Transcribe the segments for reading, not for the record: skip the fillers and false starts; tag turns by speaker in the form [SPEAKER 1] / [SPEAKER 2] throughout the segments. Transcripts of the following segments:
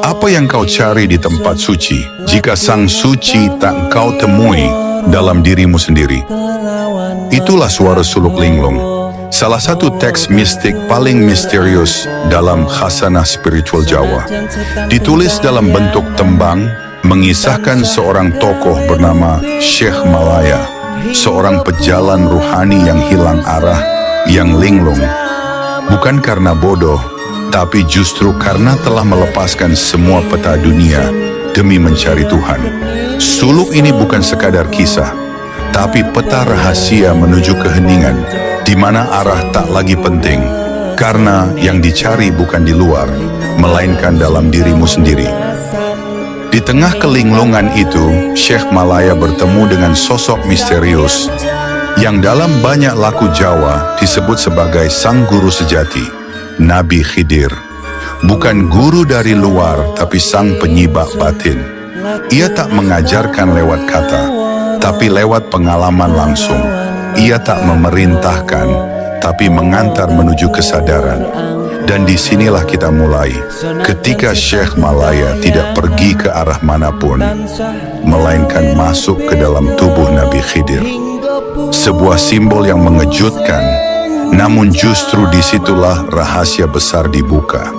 [SPEAKER 1] Apa yang kau cari di tempat suci, jika sang suci tak kau temui dalam dirimu sendiri? Itulah suara suluk linglung, salah satu teks mistik paling misterius dalam khasanah spiritual Jawa. Ditulis dalam bentuk tembang, mengisahkan seorang tokoh bernama Syekh Malaya, seorang pejalan ruhani yang hilang arah, yang linglung. Bukan karena bodoh, tapi justru karena telah melepaskan semua peta dunia demi mencari Tuhan. Suluk ini bukan sekadar kisah, tapi peta rahasia menuju keheningan, di mana arah tak lagi penting, karena yang dicari bukan di luar, melainkan dalam dirimu sendiri. Di tengah kelinglungan itu, Syekh Malaya bertemu dengan sosok misterius yang dalam banyak laku Jawa disebut sebagai sang guru sejati, Nabi Khidir. Bukan guru dari luar, tapi sang penyibak batin. Ia tak mengajarkan lewat kata, tapi lewat pengalaman langsung. Ia tak memerintahkan, tapi mengantar menuju kesadaran. Dan disinilah kita mulai, ketika Syekh Malaya tidak pergi ke arah manapun, melainkan masuk ke dalam tubuh Nabi Khidir. Sebuah simbol yang mengejutkan, namun justru disitulah rahasia besar dibuka,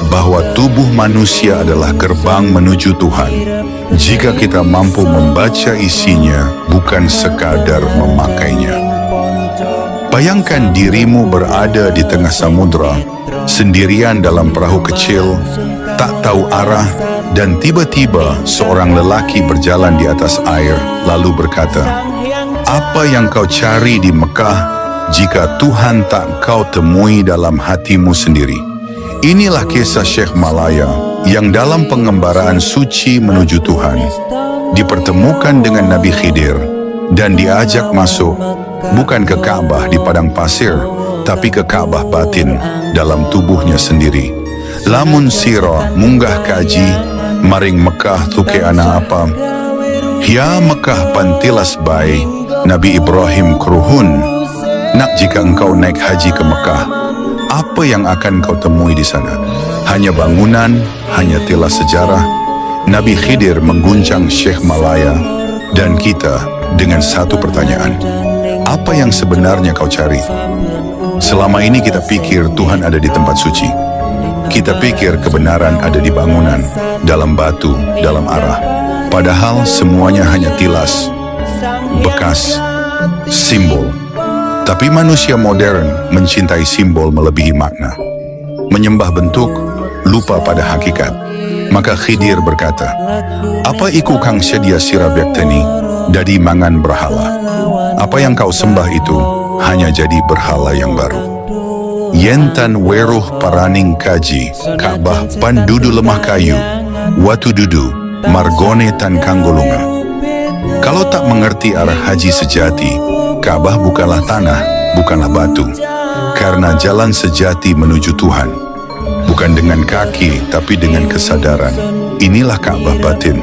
[SPEAKER 1] bahwa tubuh manusia adalah gerbang menuju Tuhan, jika kita mampu membaca isinya, bukan sekadar memakainya. Bayangkan dirimu berada di tengah samudra, sendirian dalam perahu kecil, tak tahu arah, dan tiba-tiba seorang lelaki berjalan di atas air, lalu berkata, "Apa yang kau cari di Mekah, jika Tuhan tak kau temui dalam hatimu sendiri?" Inilah kisah Syekh Malaya yang dalam pengembaraan suci menuju Tuhan dipertemukan dengan Nabi Khidir dan diajak masuk bukan ke Ka'bah di padang pasir, tapi ke Ka'bah batin dalam tubuhnya sendiri. Lamun siro munggah kaji maring Mekah tuke ana apa, ya Mekah pantilas bay Nabi Ibrahim Kruhun. Nak, jika engkau naik haji ke Mekah, apa yang akan kau temui di sana? Hanya bangunan, hanya tilas sejarah. Nabi Khidir mengguncang Syekh Malaya dan kita dengan satu pertanyaan. Apa yang sebenarnya kau cari? Selama ini kita pikir Tuhan ada di tempat suci. Kita pikir kebenaran ada di bangunan, dalam batu, dalam arah. Padahal semuanya hanya tilas, bekas, simbol. Tapi manusia modern mencintai simbol melebihi makna. Menyembah bentuk, lupa pada hakikat. Maka Khidir berkata, "Apa iku kang sedia sira byakteni, dadi mangan berhala. Apa yang kau sembah itu hanya jadi berhala yang baru. Yentan weruh paraning kaji, Ka'bah pandudu lemah kayu, watu dudu, margone tan kanggolunga." Kalau tak mengerti arah haji sejati, Ka'bah bukanlah tanah, bukanlah batu. Karena jalan sejati menuju Tuhan, bukan dengan kaki, tapi dengan kesadaran. Inilah Ka'bah batin,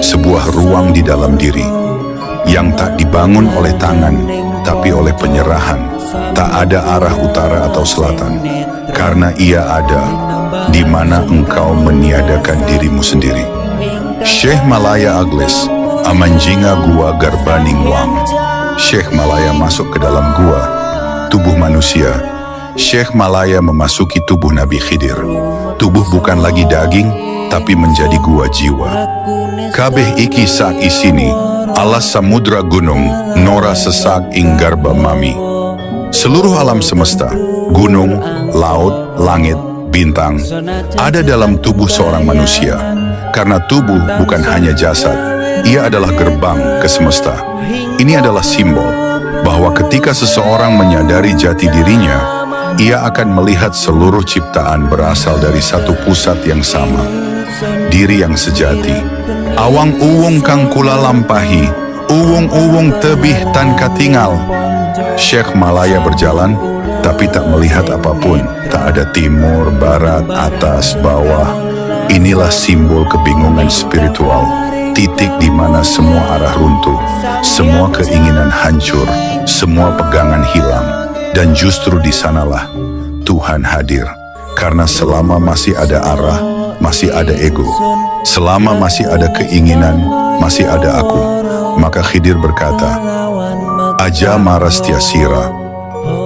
[SPEAKER 1] sebuah ruang di dalam diri, yang tak dibangun oleh tangan, tapi oleh penyerahan. Tak ada arah utara atau selatan, karena ia ada di mana engkau meniadakan dirimu sendiri. Syekh Malaya Agles, amanjinga gua garbaning wang. Syekh Malaya masuk ke dalam gua, tubuh manusia. Syekh Malaya memasuki tubuh Nabi Khidir. Tubuh bukan lagi daging, tapi menjadi gua jiwa. Kabeh iki sak isini, alas samudra gunung, nora sesak ing garba mami. Seluruh alam semesta, gunung, laut, langit, bintang, ada dalam tubuh seorang manusia. Karena tubuh bukan hanya jasad, ia adalah gerbang ke semesta. Ini adalah simbol bahwa ketika seseorang menyadari jati dirinya, ia akan melihat seluruh ciptaan berasal dari satu pusat yang sama, diri yang sejati. Awang uwung kang kula lampahi, uwung-uwung tebih tan katingal. Syekh Malaya berjalan, tapi tak melihat apapun. Tak ada timur, barat, atas, bawah. Inilah simbol kebingungan spiritual. Titik di mana semua arah runtuh, semua keinginan hancur, semua pegangan hilang, dan justru di sanalah Tuhan hadir. Karena selama masih ada arah, masih ada ego. Selama masih ada keinginan, masih ada aku. Maka Khidir berkata, Aja maras tiasira.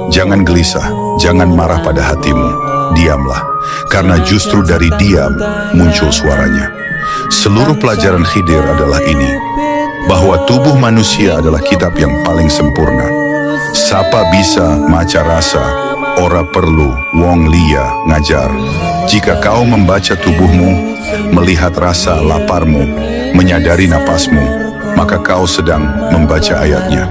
[SPEAKER 1] Jangan gelisah, jangan marah pada hatimu. Diamlah, karena justru dari diam muncul suaranya. Seluruh pelajaran Khidir adalah ini, bahwa tubuh manusia adalah kitab yang paling sempurna. Sapa bisa maca rasa, ora perlu wong liya ngajar. Jika kau membaca tubuhmu, melihat rasa laparmu, menyadari napasmu, maka kau sedang membaca ayatnya.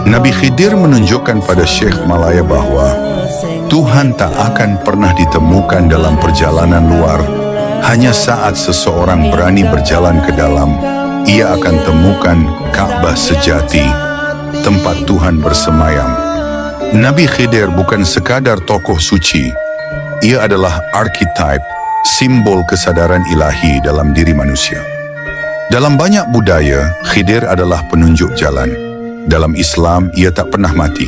[SPEAKER 1] Nabi Khidir menunjukkan pada Syekh Malaya bahwa Tuhan tak akan pernah ditemukan dalam perjalanan luar. Hanya saat seseorang berani berjalan ke dalam, ia akan temukan Ka'bah sejati, tempat Tuhan bersemayam. Nabi Khidir bukan sekadar tokoh suci, ia adalah archetype, simbol kesadaran ilahi dalam diri manusia. Dalam banyak budaya, Khidir adalah penunjuk jalan. Dalam Islam, ia tak pernah mati.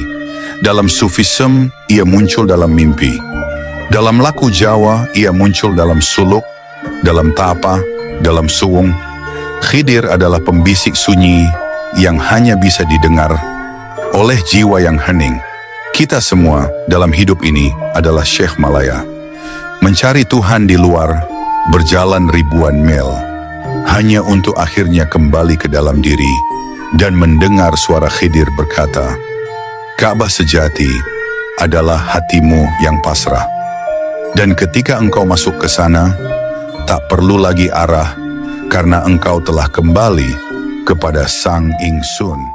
[SPEAKER 1] Dalam Sufism, ia muncul dalam mimpi. Dalam laku Jawa, ia muncul dalam suluk, dalam tapa, dalam suwung. Khidir adalah pembisik sunyi yang hanya bisa didengar oleh jiwa yang hening. Kita semua dalam hidup ini adalah Syekh Malaya. Mencari Tuhan di luar, berjalan ribuan mil, hanya untuk akhirnya kembali ke dalam diri dan mendengar suara Khidir berkata, Ka'bah sejati adalah hatimu yang pasrah. Dan ketika engkau masuk ke sana, tak perlu lagi arah, karena engkau telah kembali kepada Sang Ingsun.